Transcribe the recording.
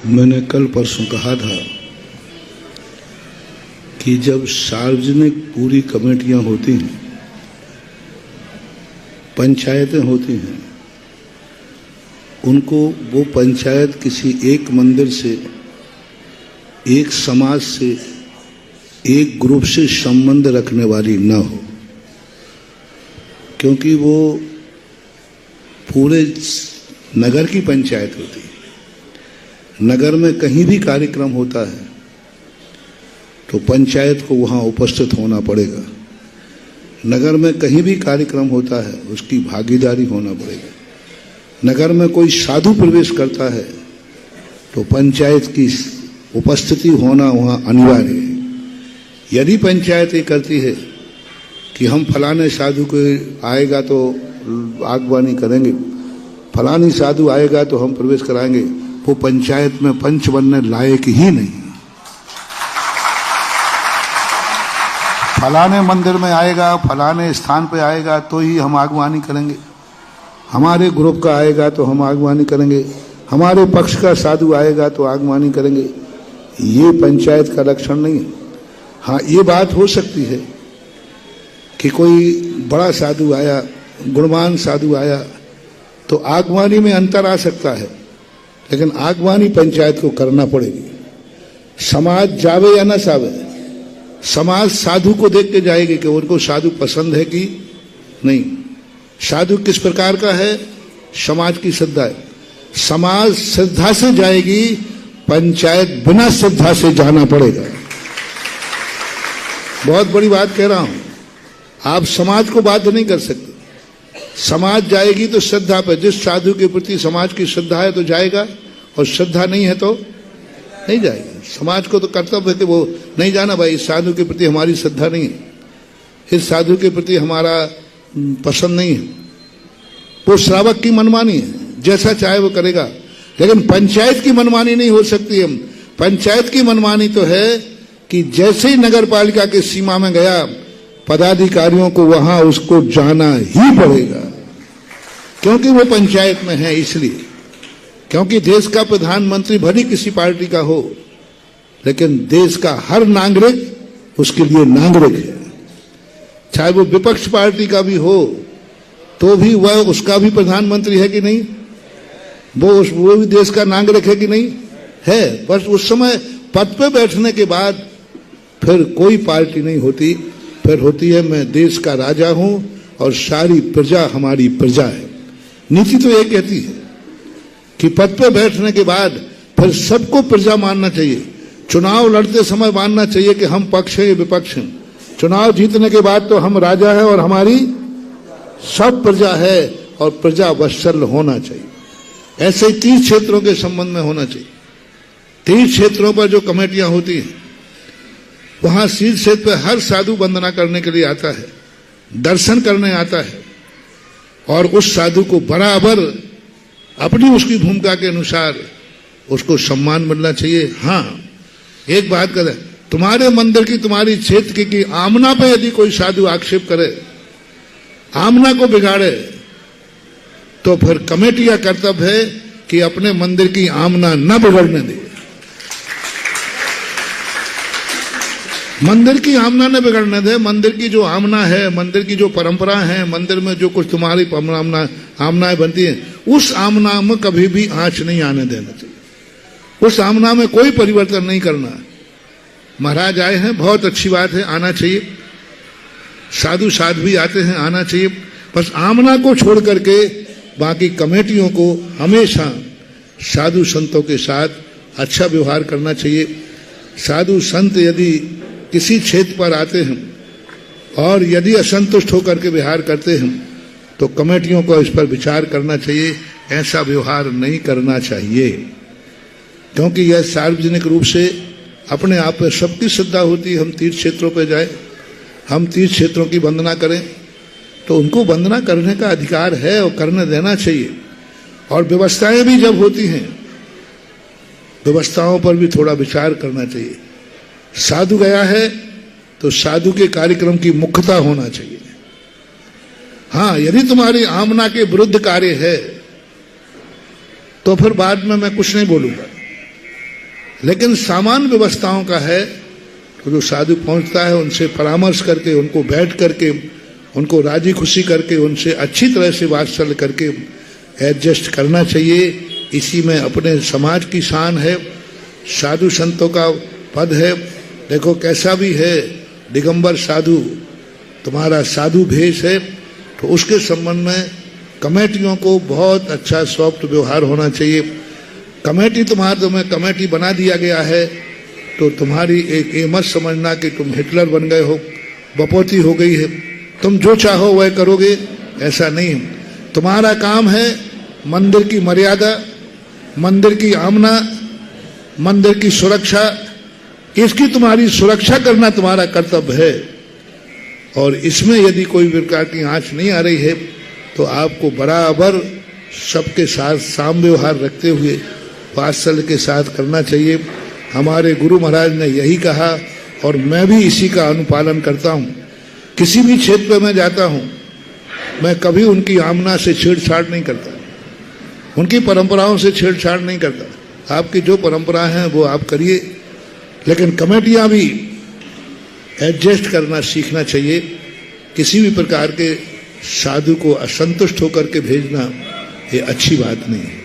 मैंने कल परसों कहा था कि जब सार्वजनिक पूरी कमेटियां होती हैं, पंचायतें होती हैं, उनको वो पंचायत किसी एक मंदिर से, एक समाज से, एक ग्रुप से संबंध रखने वाली न हो, क्योंकि वो पूरे नगर की पंचायत होती है। नगर में कहीं भी कार्यक्रम होता है तो पंचायत को वहाँ उपस्थित होना पड़ेगा। नगर में कहीं भी कार्यक्रम होता है उसकी भागीदारी होना पड़ेगा। नगर में कोई साधु प्रवेश करता है तो पंचायत की उपस्थिति होना वहाँ अनिवार्य है। यदि पंचायत ये करती है कि हम फलाने साधु को आएगा तो आगवानी करेंगे, फलानी साधु आएगा तो हम प्रवेश कराएंगे, वो पंचायत में पंच बनने लायक ही नहीं। फलाने मंदिर में आएगा, फलाने स्थान पे आएगा तो ही हम आगवानी करेंगे, हमारे ग्रुप का आएगा तो हम आगवानी करेंगे, हमारे पक्ष का साधु आएगा तो आगवानी करेंगे। ये पंचायत का लक्षण नहीं है। हाँ, ये बात हो सकती है कि कोई बड़ा साधु आया, गुणवान साधु आया तो आगवानी में अंतर आ सकता है, लेकिन आगवानी पंचायत को करना पड़ेगी। समाज जावे या ना जावे, समाज साधु को देख के जाएगी कि उनको साधु पसंद है कि नहीं। साधु किस प्रकार का है, समाज की श्रद्धा है। समाज श्रद्धा से जाएगी, पंचायत बिना श्रद्धा से जाना पड़ेगा। बहुत बड़ी बात कह रहा हूं, आप समाज को बाध्य नहीं कर सकते। समाज जाएगी तो श्रद्धा पर, जिस साधु के प्रति समाज की श्रद्धा है तो जाएगा, और श्रद्धा नहीं है तो नहीं जाएगा। समाज को तो कर्तव्य है कि वो नहीं जाना, भाई इस साधु के प्रति हमारी श्रद्धा नहीं है, इस साधु के प्रति हमारा पसंद नहीं है। वो श्रावक की मनमानी है, जैसा चाहे वो करेगा, लेकिन पंचायत की मनमानी नहीं हो सकती है। पंचायत की मनमानी तो है कि जैसे ही नगर पालिका के सीमा में गया, पदाधिकारियों को वहां उसको जाना ही पड़ेगा, क्योंकि वो पंचायत में है। इसलिए क्योंकि देश का प्रधानमंत्री भले किसी पार्टी का हो, लेकिन देश का हर नागरिक उसके लिए नागरिक है। चाहे वो विपक्ष पार्टी का भी हो तो भी वह, उसका भी प्रधानमंत्री है कि नहीं, वो भी देश का नागरिक है कि नहीं है। बस उस समय पद पे बैठने के बाद फिर कोई पार्टी नहीं होती, फिर होती है मैं देश का राजा हूं और सारी प्रजा हमारी प्रजा है। नीति तो ये कहती है कि पद पे बैठने के बाद फिर सबको प्रजा मानना चाहिए। चुनाव लड़ते समय मानना चाहिए कि हम पक्ष हैं या विपक्ष हैं। चुनाव जीतने के बाद तो हम राजा हैं और हमारी सब प्रजा है, और प्रजा वत्सल होना चाहिए। ऐसे ही 30 क्षेत्रों के संबंध में होना चाहिए। 30 क्षेत्रों पर जो कमेटियां होती हैं, वहां शीर्ष क्षेत्र पर हर साधु वंदना करने के लिए आता है, दर्शन करने आता है, और उस साधु को बराबर अपनी उसकी भूमिका के अनुसार उसको सम्मान मिलना चाहिए। हाँ, एक बात करें, तुम्हारे मंदिर की, तुम्हारी क्षेत्र की आमना पे यदि कोई साधु आक्षेप करे, आमना को बिगाड़े, तो फिर कमेटी का कर्तव्य है कि अपने मंदिर की आमना न बिगड़ने दे। मंदिर की आमना न बिगड़ने दे। मंदिर की जो आमना है, मंदिर की जो परंपरा है, मंदिर में जो कुछ तुम्हारी आमनाएं बनती हैं, उस आमना में कभी भी आंच नहीं आने देना चाहिए। उस आमना में कोई परिवर्तन नहीं करना। महाराज आए हैं, बहुत अच्छी बात है, आना चाहिए। साधु साध्वी भी आते हैं, आना चाहिए। बस आमना को छोड़ करके बाकी कमेटियों को हमेशा साधु संतों के साथ अच्छा व्यवहार करना चाहिए। साधु संत यदि किसी क्षेत्र पर आते हैं और यदि असंतुष्ट होकर के व्यवहार करते हैं, तो कमेटियों को इस पर विचार करना चाहिए। ऐसा व्यवहार नहीं करना चाहिए, क्योंकि यह सार्वजनिक रूप से अपने आप में सबकी श्रद्धा होती है। हम 30 क्षेत्रों पर जाए, हम 30 क्षेत्रों की वंदना करें, तो उनको वंदना करने का अधिकार है और करने देना चाहिए। और व्यवस्थाएं भी जब होती हैं, व्यवस्थाओं पर भी थोड़ा विचार करना चाहिए। साधु गया है तो साधु के कार्यक्रम की मुख्यता होना चाहिए। हाँ, यदि तुम्हारी आमना के विरुद्ध कार्य है तो फिर बाद में मैं कुछ नहीं बोलूंगा। लेकिन सामान्य व्यवस्थाओं का है तो जो साधु पहुंचता है उनसे परामर्श करके, उनको बैठ करके, उनको राजी खुशी करके, उनसे अच्छी तरह से वात्सल्य करके एडजस्ट करना चाहिए। इसी में अपने समाज की शान है, साधु संतों का पद है। देखो कैसा भी है दिगंबर साधु, तुम्हारा साधु भेष है, तो उसके संबंध में कमेटियों को बहुत अच्छा सॉफ्ट व्यवहार होना चाहिए। कमेटी तुम्हें कमेटी बना दिया गया है तो तुम्हारी एक ये मत समझना कि तुम हिटलर बन गए हो, बपौती हो गई है, तुम जो चाहो वह करोगे, ऐसा नहीं। तुम्हारा काम है मंदिर की मर्यादा, मंदिर की आमना, मंदिर की सुरक्षा, इसकी तुम्हारी सुरक्षा करना तुम्हारा कर्तव्य है। और इसमें यदि कोई प्रकार की आंच नहीं आ रही है तो आपको बराबर सबके साथ साम व्यवहार रखते हुए वात्सल्य के साथ करना चाहिए। हमारे गुरु महाराज ने यही कहा और मैं भी इसी का अनुपालन करता हूँ। किसी भी क्षेत्र में जाता हूँ मैं कभी उनकी आमना से छेड़छाड़ नहीं करता, उनकी परंपराओं से छेड़छाड़ नहीं करता। आपकी जो परंपराएं हैं वो आप करिए, लेकिन कमेटियां भी एडजस्ट करना सीखना चाहिए। किसी भी प्रकार के साधु को असंतुष्ट होकर के भेजना ये अच्छी बात नहीं है।